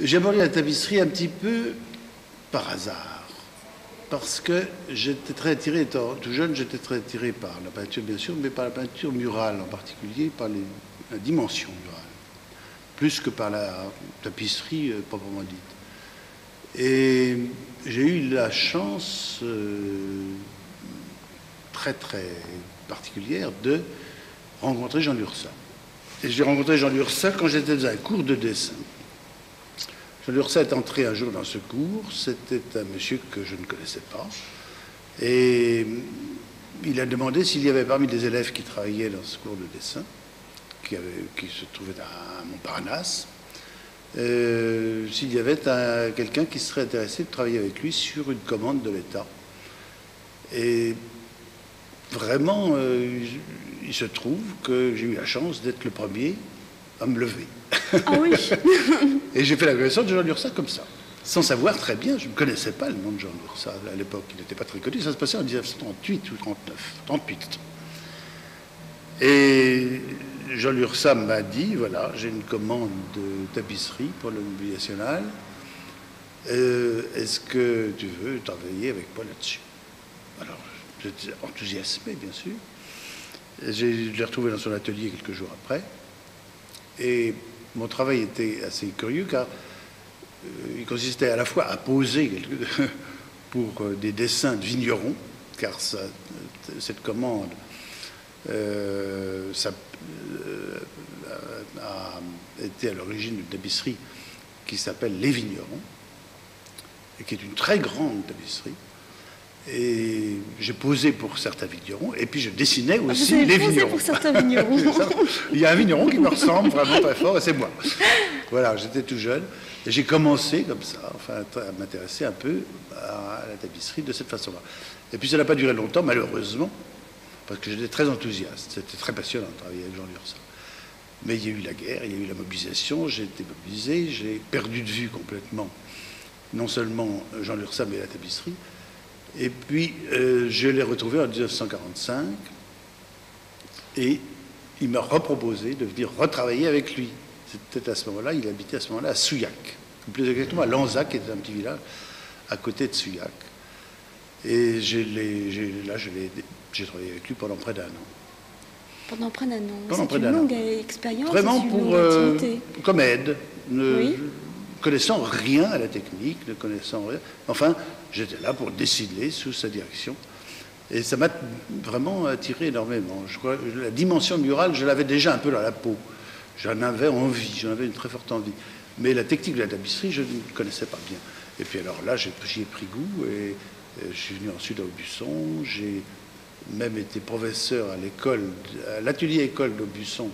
J'ai abordé la tapisserie un petit peu par hasard, parce que j'étais très attiré, étant tout jeune, j'étais très attiré par la peinture bien sûr, mais par la peinture murale en particulier, par la dimension murale, plus que par la tapisserie proprement dite. Et j'ai eu la chance très très particulière de rencontrer Jean Lurçat. Et j'ai rencontré Jean Lurçat quand j'étais dans un cours de dessin. Jean Lurçat est entré un jour dans ce cours, c'était un monsieur que je ne connaissais pas, et il a demandé s'il y avait parmi les élèves qui travaillaient dans ce cours de dessin, qui se trouvait à Montparnasse, s'il y avait quelqu'un qui serait intéressé de travailler avec lui sur une commande de l'État. Et vraiment, il se trouve que j'ai eu la chance d'être le premier à me lever. Ah oui. Et j'ai fait la connaissance de Jean Lurçat comme ça, sans savoir très bien, je ne connaissais pas le nom de Jean Lurçat à l'époque, il n'était pas très connu, ça se passait en 1938 ou 38. Et Jean Lurçat m'a dit, voilà, j'ai une commande de tapisserie pour le Mobilier National, est-ce que tu veux travailler avec moi là-dessus? Alors, j'étais enthousiasmé, bien sûr. Je l'ai retrouvé dans son atelier quelques jours après. Et mon travail était assez curieux car il consistait à la fois à poser pour des dessins de vignerons, car cette commande a été à l'origine d'une tapisserie qui s'appelle Les Vignerons, et qui est une très grande tapisserie. Et j'ai posé pour certains vignerons, et puis je dessinais aussi les vignerons. Pour certains vignerons. Il y a un vigneron qui me ressemble vraiment très fort, et c'est moi. Voilà, j'étais tout jeune, et j'ai commencé comme ça, enfin, à m'intéresser un peu à la tapisserie de cette façon-là. Et puis ça n'a pas duré longtemps, malheureusement, parce que j'étais très enthousiaste. C'était très passionnant de travailler avec Jean Lurçat. Mais il y a eu la guerre, il y a eu la mobilisation, j'ai été mobilisé, j'ai perdu de vue complètement, non seulement Jean Lurçat, mais la tapisserie. Et puis, je l'ai retrouvé en 1945 et il m'a reproposé de venir retravailler avec lui. C'était à ce moment-là, il habitait à ce moment-là à Souillac, plus exactement à Lanzac, qui était un petit village à côté de Souillac. Et j'ai travaillé avec lui pendant près d'un an. Pendant près d'un an. C'est une longue expérience. Vraiment comme aide. Oui. Connaissant rien à la technique, ne connaissant rien. Enfin, j'étais là pour décider sous sa direction. Et ça m'a vraiment attiré énormément. Je crois que la dimension murale, je l'avais déjà un peu dans la peau. J'en avais envie, j'en avais une très forte envie. Mais la technique de la tapisserie, je ne connaissais pas bien. Et puis alors là, j'y ai pris goût et je suis venu ensuite à Aubusson. J'ai même été professeur à l'atelier école d'Aubusson,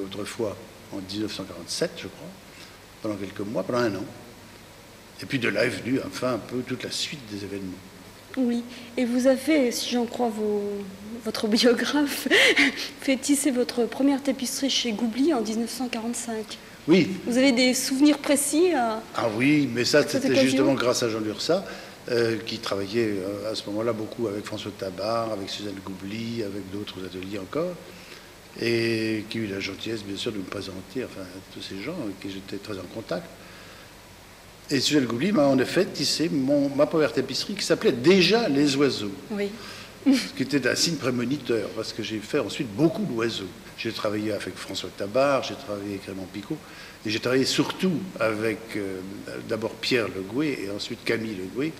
autrefois en 1947, je crois. Pendant quelques mois, pendant un an. Et puis de là est venue enfin un peu toute la suite des événements. Oui, et vous avez, si j'en crois votre biographe, fait tisser votre première tapisserie chez Goubli en 1945. Oui. Vous avez des souvenirs précis Ah oui, mais ça c'était justement grâce à Jean Lurçat, qui travaillait à ce moment-là beaucoup avec François Tabar, avec Suzanne Goubli, avec d'autres ateliers encore. Et qui a eu la gentillesse, bien sûr, de me présenter, enfin, tous ces gens avec qui j'étais très en contact. Et Suzanne Goubli m'a en effet tissé ma première tapisserie qui s'appelait déjà Les Oiseaux. Oui. Ce qui était un signe prémoniteur, parce que j'ai fait ensuite beaucoup d'oiseaux. J'ai travaillé avec François Tabar, j'ai travaillé avec Raymond Picot, et j'ai travaillé surtout avec d'abord Pierre Le Gouet et ensuite Camille Le Gouet.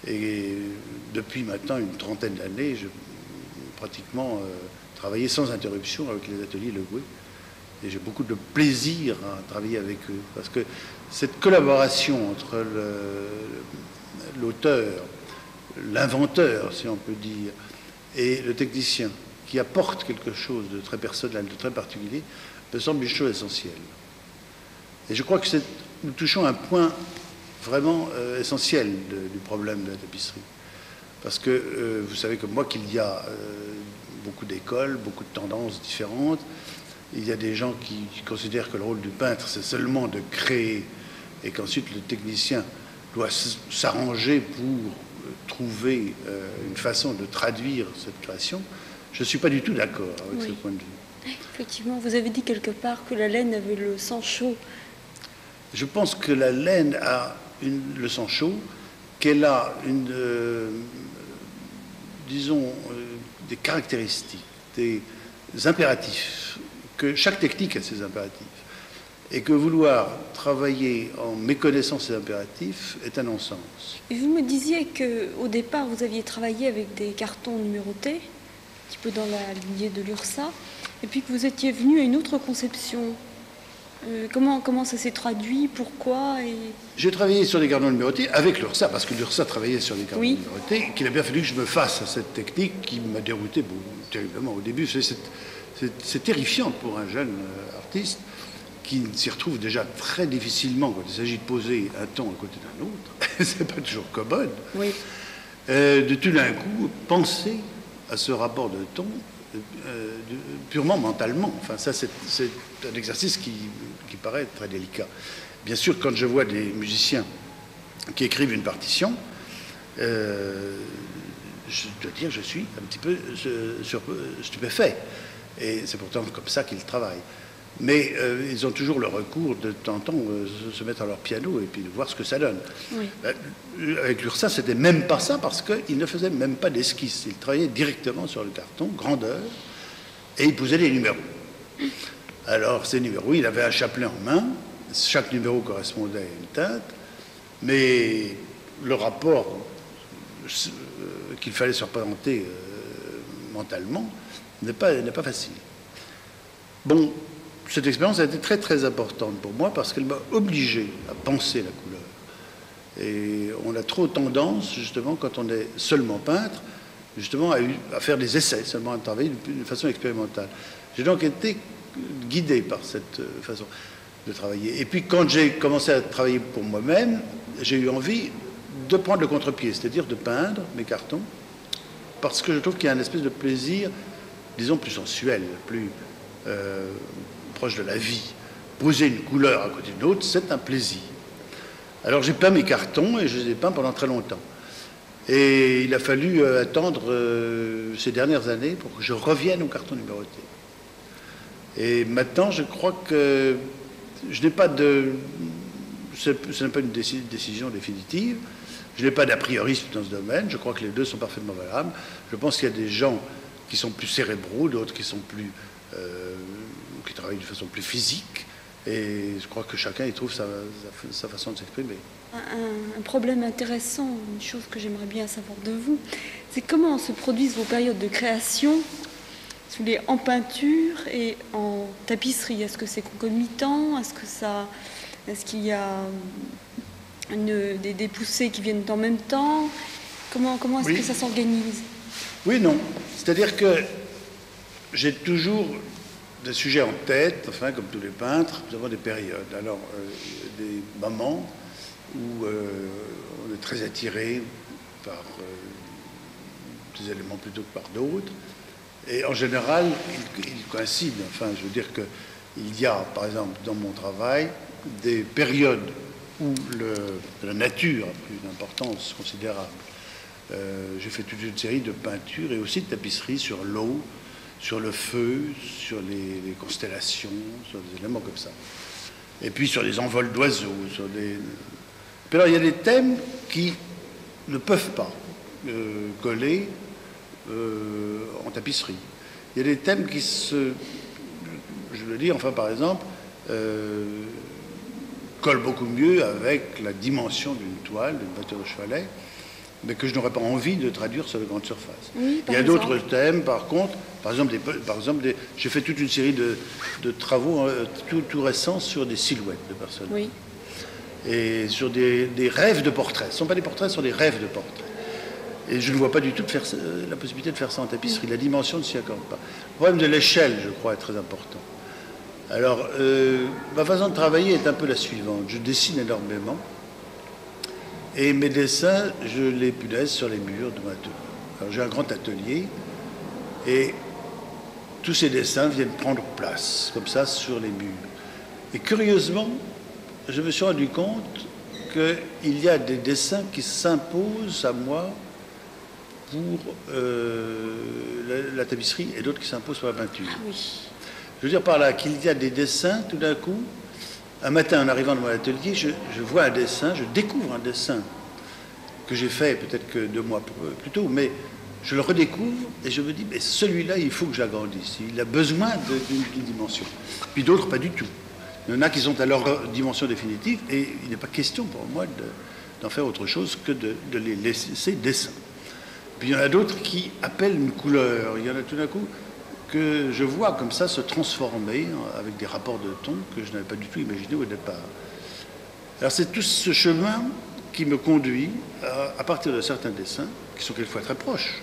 Et depuis maintenant une trentaine d'années, je pratiquement travailler sans interruption avec les ateliers Le Gouet. Et j'ai beaucoup de plaisir à travailler avec eux. Parce que cette collaboration entre l'auteur, l'inventeur, si on peut dire, et le technicien, qui apporte quelque chose de très personnel, de très particulier, me semble une chose essentielle. Et je crois que nous touchons un point vraiment essentiel du problème de la tapisserie. Parce que vous savez comme moi qu'il y a beaucoup d'écoles, beaucoup de tendances différentes. Il y a des gens qui considèrent que le rôle du peintre, c'est seulement de créer et qu'ensuite le technicien doit s'arranger pour trouver une façon de traduire cette création. Je ne suis pas du tout d'accord avec ce point de vue. Effectivement, vous avez dit quelque part que la laine avait le sang chaud. Je pense que la laine a le sang chaud, qu'elle a disons, des caractéristiques, des impératifs, que chaque technique a ses impératifs, et que vouloir travailler en méconnaissant ces impératifs est un non-sens. Et vous me disiez qu'au départ, vous aviez travaillé avec des cartons numérotés, un petit peu dans la lignée de l'URSSA, et puis que vous étiez venu à une autre conception. Comment ça s'est traduit? Pourquoi? J'ai travaillé sur des cartons numérotés avec l'URSSA, parce que l'URSSA travaillait sur des cartons oui. numérotés, qu'il a bien fallu que je me fasse à cette technique qui m'a dérouté terriblement au début. C'est terrifiant pour un jeune artiste qui s'y retrouve déjà très difficilement quand il s'agit de poser un ton à côté d'un autre. C'est pas toujours commode. Oui. De tout d'un coup, penser à ce rapport de ton purement mentalement. Enfin, ça, c'est un exercice qui paraît très délicat. Bien sûr, quand je vois des musiciens qui écrivent une partition, je dois dire, je suis un petit peu stupéfait. Et c'est pourtant comme ça qu'ils travaillent. Mais ils ont toujours le recours de temps en temps se mettre à leur piano et puis de voir ce que ça donne. Oui. Avec l'URSSA, c'était même pas ça parce qu'ils ne faisaient même pas d'esquisse. Ils travaillaient directement sur le carton, grandeur, et ils posaient des numéros. Alors ces numéros, il avait un chapelet en main. Chaque numéro correspondait à une teinte, mais le rapport qu'il fallait se représenter mentalement n'est pas facile. Bon, cette expérience a été très très importante pour moi parce qu'elle m'a obligé à penser la couleur. Et on a trop tendance, justement, quand on est seulement peintre, justement, à faire des essais, seulement à travailler d'une façon expérimentale. J'ai donc été guidé par cette façon de travailler. Et puis quand j'ai commencé à travailler pour moi-même, j'ai eu envie de prendre le contre-pied, c'est-à-dire de peindre mes cartons, parce que je trouve qu'il y a une espèce de plaisir, disons, plus sensuel, plus proche de la vie. Poser une couleur à côté d'une autre, c'est un plaisir. Alors j'ai peint mes cartons et je les ai peints pendant très longtemps. Et il a fallu attendre ces dernières années pour que je revienne au carton numéroté. Et maintenant, je crois que je n'ai pas de... Ce n'est pas une décision définitive. Je n'ai pas d'a priorisme dans ce domaine. Je crois que les deux sont parfaitement valables. Je pense qu'il y a des gens qui sont plus cérébraux, d'autres qui sont plus... qui travaillent de façon plus physique. Et je crois que chacun y trouve sa façon de s'exprimer. Un problème intéressant, une chose que j'aimerais bien savoir de vous, c'est comment se produisent vos périodes de création, si vous voulez, en peinture et en tapisserie. Est-ce que c'est concomitant? Est-ce qu'il y a des poussées qui viennent en même temps? Comment est-ce que ça s'organise? Oui, non. C'est-à-dire que j'ai toujours des sujets en tête, enfin, comme tous les peintres, nous avons des périodes. Alors, des moments où on est très attiré par des éléments plutôt que par d'autres. Et en général, ils coïncident. Enfin, je veux dire qu'il y a, par exemple, dans mon travail, des périodes où la nature a pris une importance considérable. J'ai fait toute une série de peintures et aussi de tapisseries sur l'eau, sur le feu, sur les constellations, sur des éléments comme ça. Et puis sur des envols d'oiseaux, sur des... Puis alors il y a des thèmes qui ne peuvent pas coller en tapisserie. Il y a des thèmes qui je veux dire, enfin par exemple, collent beaucoup mieux avec la dimension d'une toile, d'une voiture de chevalet, mais que je n'aurais pas envie de traduire sur de grandes surfaces. Oui, il y a d'autres thèmes, par contre, par exemple, j'ai fait toute une série de travaux tout récents sur des silhouettes de personnes. Oui. Et sur des rêves de portraits. Ce ne sont pas des portraits, ce sont des rêves de portraits. Et je ne vois pas du tout la possibilité de faire ça en tapisserie. La dimension ne s'y accorde pas. Le problème de l'échelle, je crois, est très important. Alors, ma façon de travailler est un peu la suivante. Je dessine énormément. Et mes dessins, je les punaise sur les murs de mon atelier. Alors j'ai un grand atelier et tous ces dessins viennent prendre place, comme ça, sur les murs. Et curieusement, je me suis rendu compte qu'il y a des dessins qui s'imposent à moi pour la tapisserie et d'autres qui s'imposent pour la peinture. Ah oui. Je veux dire par là qu'il y a des dessins, tout d'un coup, Un matin, en arrivant dans mon atelier, je vois un dessin, je découvre un dessin que j'ai fait peut-être que 2 mois plus tôt, mais je le redécouvre et je me dis, mais celui-là, il faut que j'agrandisse. Il a besoin d'une dimension. Puis d'autres, pas du tout. Il y en a qui sont à leur dimension définitive et il n'est pas question pour moi d'en faire autre chose que de les laisser dessins. Puis il y en a d'autres qui appellent une couleur. Il y en a tout d'un coup que je vois comme ça se transformer avec des rapports de ton que je n'avais pas du tout imaginé au départ. Alors c'est tout ce chemin qui me conduit, à partir de certains dessins, qui sont quelquefois très proches,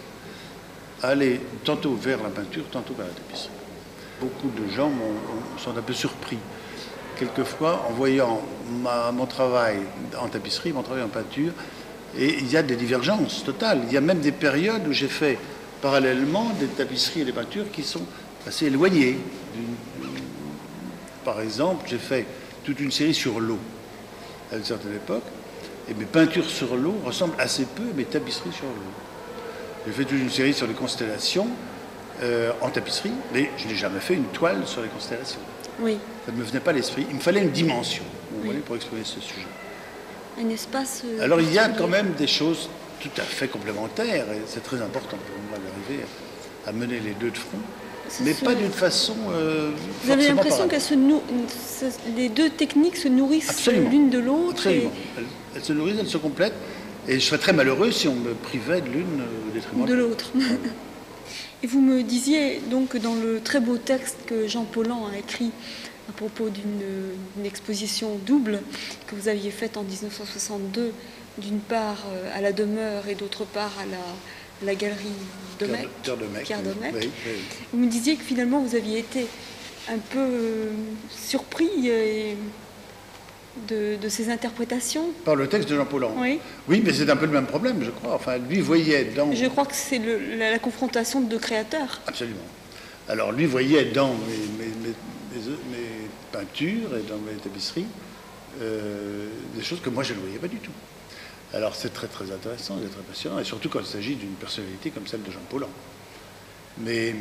à aller tantôt vers la peinture, tantôt vers la tapisserie. Beaucoup de gens sont un peu surpris, quelquefois, en voyant mon travail en tapisserie, mon travail en peinture, et il y a des divergences totales. Il y a même des périodes où j'ai fait parallèlement des tapisseries et des peintures qui sont assez éloignées. Par exemple, j'ai fait toute une série sur l'eau à une certaine époque, et mes peintures sur l'eau ressemblent assez peu à mes tapisseries sur l'eau. J'ai fait toute une série sur les constellations en tapisserie, mais je n'ai jamais fait une toile sur les constellations. Oui. Ça ne me venait pas à l'esprit. Il me fallait une dimension, vous voyez, pour exprimer ce sujet. Un espace... Alors il y a quand même des choses tout à fait complémentaires, et c'est très important pour moi d'arriver à mener les deux de front, mais pas d'une façon Vous avez l'impression que les deux techniques se nourrissent l'une de l'autre. Absolument. Elles se nourrissent, elles se complètent, et je serais très malheureux si on me privait de l'une au détriment de l'autre. Et vous me disiez donc dans le très beau texte que Jean Paulhan a écrit à propos d'une exposition double que vous aviez faite en 1962, d'une part à la Demeure et d'autre part à la galerie Pierre Domecq. Oui. Vous me disiez que finalement vous aviez été un peu surpris de ces interprétations. Par le texte de Jean Paulhan. Oui. Oui, mais c'est un peu le même problème, je crois. Enfin, lui voyait dans... Je crois que c'est la confrontation de deux créateurs. Absolument. Alors, lui voyait dans mes peintures et dans mes tapisseries des choses que moi, je ne voyais pas du tout. Alors, c'est très, très intéressant, c'est très passionnant, et surtout quand il s'agit d'une personnalité comme celle de Jean Paulhan. Mais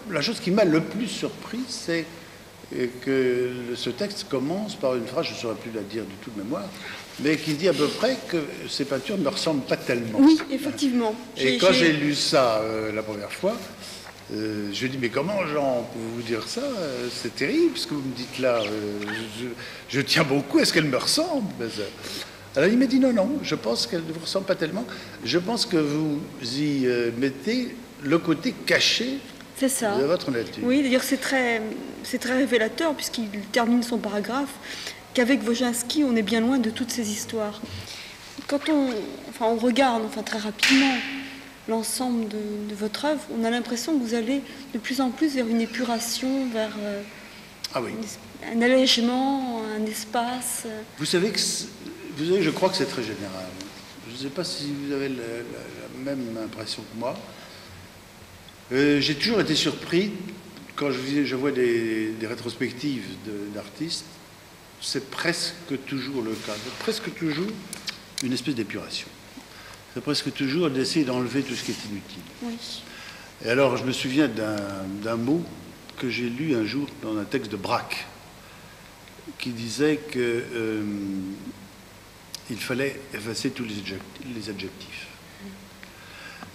la chose qui m'a le plus surpris, c'est que ce texte commence par une phrase, je ne saurais plus la dire du tout de mémoire, mais qui dit à peu près que ces peintures ne me ressemblent pas tellement. Oui, effectivement. Et quand j'ai lu ça la première fois, je dis, mais comment, Jean, pouvez-vous dire ça? C'est terrible ce que vous me dites là. Je tiens beaucoup à ce qu'elle me ressemble. Alors il m'a dit, non, je pense qu'elle ne vous ressemble pas tellement. Je pense que vous y mettez le côté caché de votre nature. Oui, d'ailleurs c'est très révélateur puisqu'il termine son paragraphe qu'avec Wojcinski, on est bien loin de toutes ces histoires. Quand on regarde très rapidement l'ensemble de votre œuvre, on a l'impression que vous allez de plus en plus vers une épuration, vers un allègement, un espace. Vous savez, je crois que c'est très général. Je ne sais pas si vous avez la même impression que moi. J'ai toujours été surpris quand je vois des rétrospectives d'artistes. C'est presque toujours le cas. C'est presque toujours une espèce d'épuration. C'est presque toujours d'essayer d'enlever tout ce qui est inutile. Oui. Et alors, je me souviens d'un mot que j'ai lu un jour dans un texte de Braque, qui disait qu'il fallait effacer tous les adjectifs.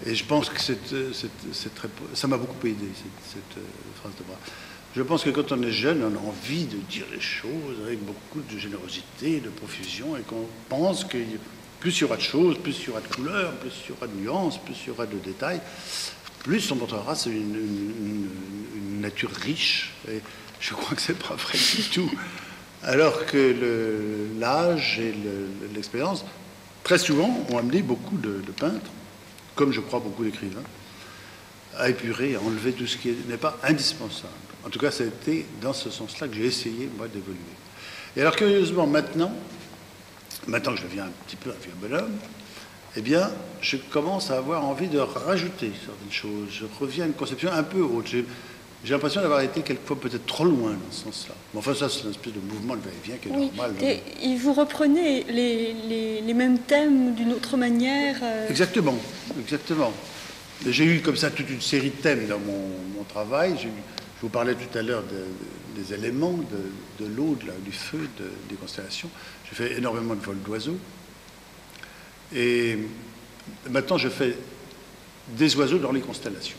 Et je pense que ça m'a beaucoup aidé, cette phrase de Braque. Je pense que quand on est jeune, on a envie de dire les choses avec beaucoup de générosité, de profusion, et qu'on pense que plus il y aura de choses, plus il y aura de couleurs, plus il y aura de nuances, plus il y aura de détails, plus on montrera une nature riche. Et je crois que c'est pas vrai du tout. Alors que l'âge et l'expérience, très souvent, ont amené beaucoup de peintres, comme je crois beaucoup d'écrivains, à épurer, à enlever tout ce qui n'est pas indispensable. En tout cas, ça a été dans ce sens-là que j'ai essayé, moi, d'évoluer. Et alors, curieusement, maintenant que je deviens un petit peu un vieux bonhomme, eh bien, je commence à avoir envie de rajouter certaines choses. Je reviens à une conception un peu haute. J'ai l'impression d'avoir été quelquefois peut-être trop loin dans ce sens-là. Mais enfin, ça, c'est une espèce de mouvement de va-et-vient qui est normal. Et vous reprenez les mêmes thèmes d'une autre manière Exactement. J'ai eu comme ça toute une série de thèmes dans mon travail. Je vous parlais tout à l'heure des éléments, de l'eau, du feu, des constellations. J'ai fait énormément de vols d'oiseaux. Et maintenant, je fais des oiseaux dans les constellations.